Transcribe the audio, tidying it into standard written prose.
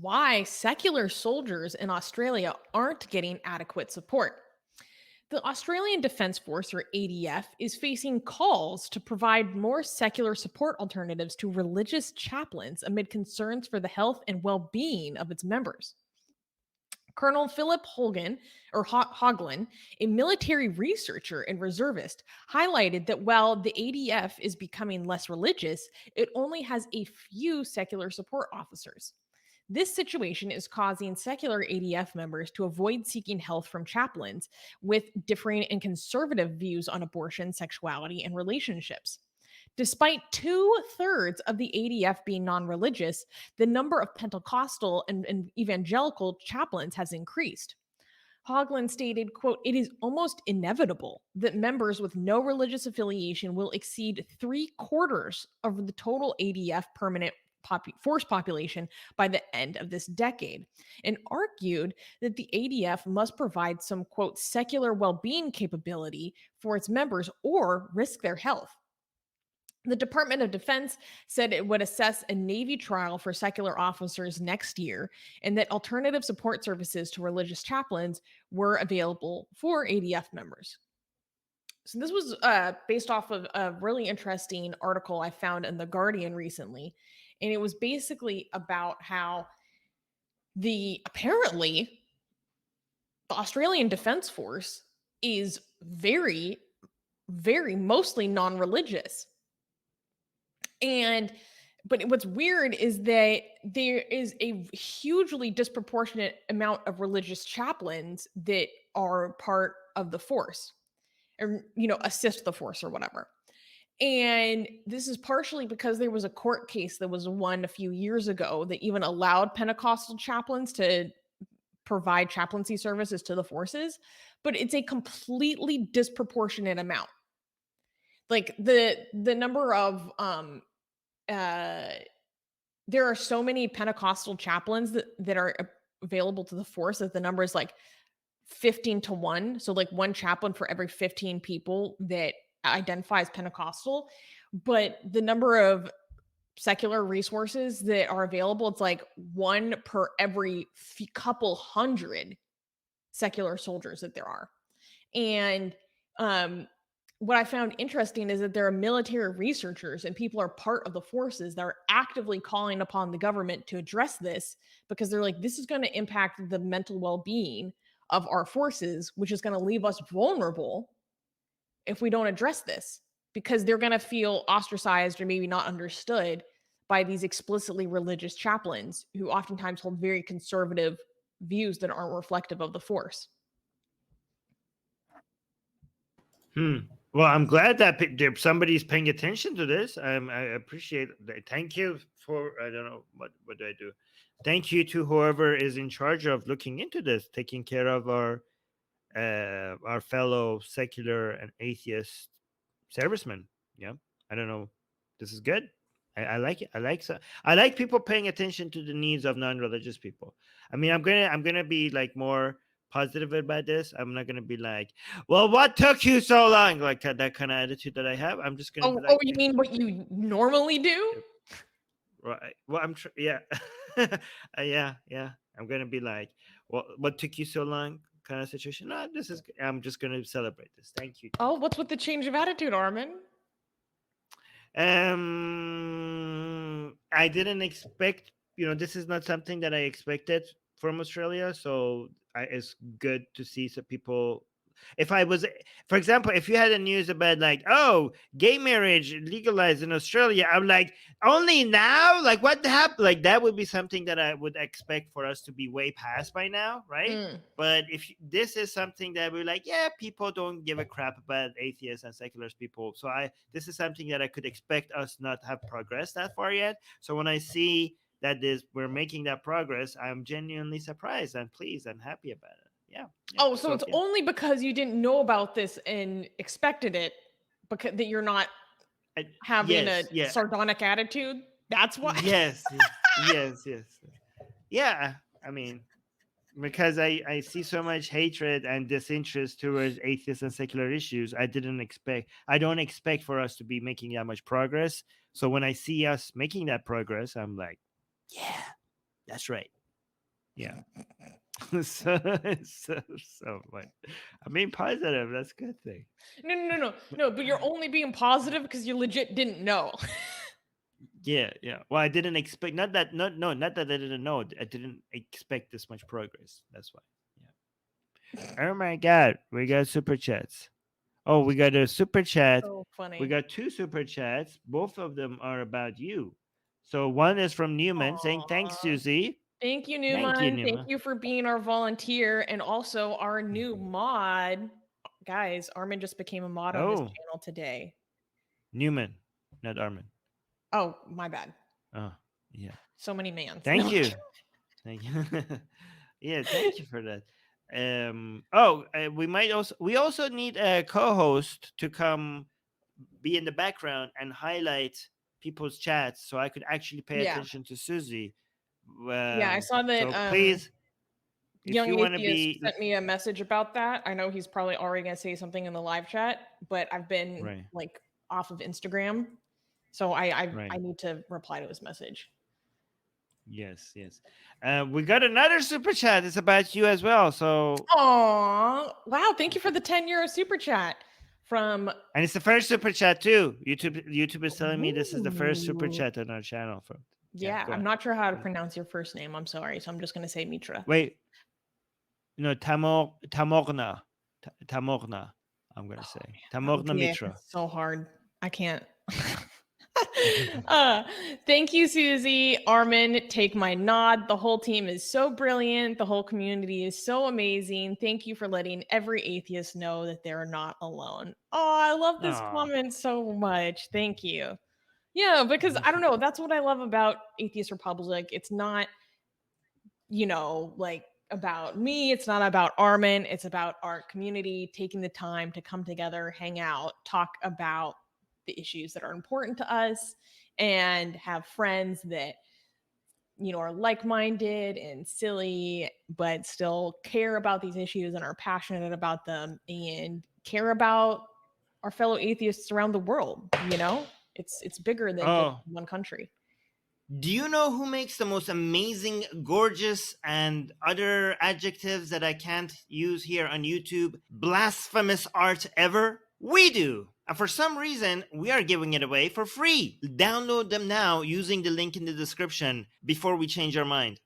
why secular soldiers in Australia aren't getting adequate support. The Australian Defence Force, or ADF, is facing calls to provide more secular support alternatives to religious chaplains amid concerns for the health and well being of its members. Colonel Phillip Hoglin, a military researcher and reservist, highlighted that while the ADF is becoming less religious, it only has a few secular support officers. This situation is causing secular ADF members to avoid seeking health from chaplains with differing and conservative views on abortion, sexuality, and relationships. Despite two-thirds of the ADF being non religious, the number of Pentecostal and evangelical chaplains has increased. Hoglin stated, quote, "It is almost inevitable that members with no religious affiliation will exceed three-quarters of the total ADF permanent force population by the end of this decade," and argued that the ADF must provide some, quote, "secular well-being capability for its members or risk their health." The Department of Defense said it would assess a Navy trial for secular officers next year, and that alternative support services to religious chaplains were available for ADF members. So, this was based off of a really interesting article I found in The Guardian recently. And it was basically about how apparently the Australian Defense Force is very, very mostly non religious. And but what's weird is that there is a hugely disproportionate amount of religious chaplains that are part of the force, or assist the force or whatever. And this is partially because there was a court case that was won a few years ago that even allowed Pentecostal chaplains to provide chaplaincy services to the forces, but it's a completely disproportionate amount. Like the number of uh there are so many Pentecostal chaplains that are available to the force that the number is like 15 to 1. So like one chaplain for every 15 people that identify as Pentecostal. But the number of secular resources that are available, it's like one per every couple hundred secular soldiers that there are. And what I found interesting is that there are military researchers and people are part of the forces that are actively calling upon the government to address this, because they're like, this is going to impact the mental well-being of our forces, which is going to leave us vulnerable if we don't address this, because they're going to feel ostracized or maybe not understood by these explicitly religious chaplains who oftentimes hold very conservative views that aren't reflective of the force. Well, I'm glad that somebody's paying attention to this. I appreciate that. Thank you for, I don't know, what do I do? Thank you to whoever is in charge of looking into this, taking care of our fellow secular and atheist servicemen. Yeah, I don't know. This is good. I like it. I like people paying attention to the needs of non-religious people. I mean, I'm gonna be like more positive about this. I'm not gonna be like, well, what took you so long? Like that kind of attitude that I have. I'm just gonna be like, you mean what you normally do? Right. Well, yeah. Yeah. I'm gonna be like, well, what took you so long? Kind of situation. No, this is. I'm just gonna celebrate this. Thank you. Oh, what's with the change of attitude, Armin? I didn't expect. This is not something that I expected from Australia. So it's good to see some people. If I was, for example, if you had a news about like, oh, gay marriage legalized in Australia, I'm like, only now? Like, what happened? Like, that would be something that I would expect for us to be way past by now, right? But if this is something that we're like, yeah, people don't give a crap about atheists and secular people. So this is something that I could expect us not have progressed that far yet. So when I see that we're making that progress, I'm genuinely surprised and pleased and happy about it. Yeah. Oh, so it's only because you didn't know about this and expected it, because that you're not having a sardonic attitude? That's why? Yes. Yeah. I mean, because I see so much hatred and disinterest towards atheist and secular issues, I don't expect for us to be making that much progress. So when I see us making that progress, I'm like, yeah, that's right. Yeah. So what? I'm being positive. That's a good thing. No, but you're only being positive because you legit didn't know. Yeah, yeah. Well, I didn't expect not that not no not that I didn't know. I didn't expect this much progress. That's why. Yeah. Oh my God, we got super chats. Oh, we got a super chat. So We funny. got two super chats. Both of them are about you. So one is from Newman saying, "Thanks, Aw. Susie." Thank you, Thank you, Newman. Thank Newman. you for being our volunteer and also our new mod. Guys, Armin just became a mod on this Oh, channel today. Newman, not Armin. Oh, my bad. Oh, yeah. So many mans. Thank No. you. Thank you. Yeah, thank you for that. We also need a co-host to come be in the background and highlight people's chats so I could actually pay Yeah. attention to Susie. Yeah, I saw that So please, if Young you want to Atheist be sent me a message about that. I know he's probably already going to say something in the live chat, but I've been right, like off of Instagram. So I right, need to reply to his message. yes, yes. We got another super chat. It's about you as well. So, Aw, wow! Thank you for the €10 super chat from. and it's the first super chat too. YouTube is telling me this is the first super Ooh. chat on our channel. For yeah, Yeah, go I'm ahead. not sure how to pronounce your first name. I'm sorry, so I'm just going to say Mitra. Wait, no, Tamorna. I'm gonna say Tamorna Yeah, Mitra. it's so hard. I can't. uh, Thank you, Susie. Armin, take my nod. The whole team is so brilliant. The whole community is so amazing. Thank you for letting every atheist know that they're not alone. Oh, I love this Aw. comment so much. Thank you. Yeah, because I don't know. That's what I love about Atheist Republic. It's not, like about me. It's not about Armin. It's about our community taking the time to come together, hang out, talk about the issues that are important to us, and have friends that are like-minded and silly but still care about these issues and are passionate about them and care about our fellow atheists around the world. It's bigger than just Oh, one country. do you know who makes the most amazing, gorgeous, and other adjectives that I can't use here on YouTube, blasphemous art ever? We do. And for some reason, we are giving it away for free. Download them now using the link in the description before we change our mind.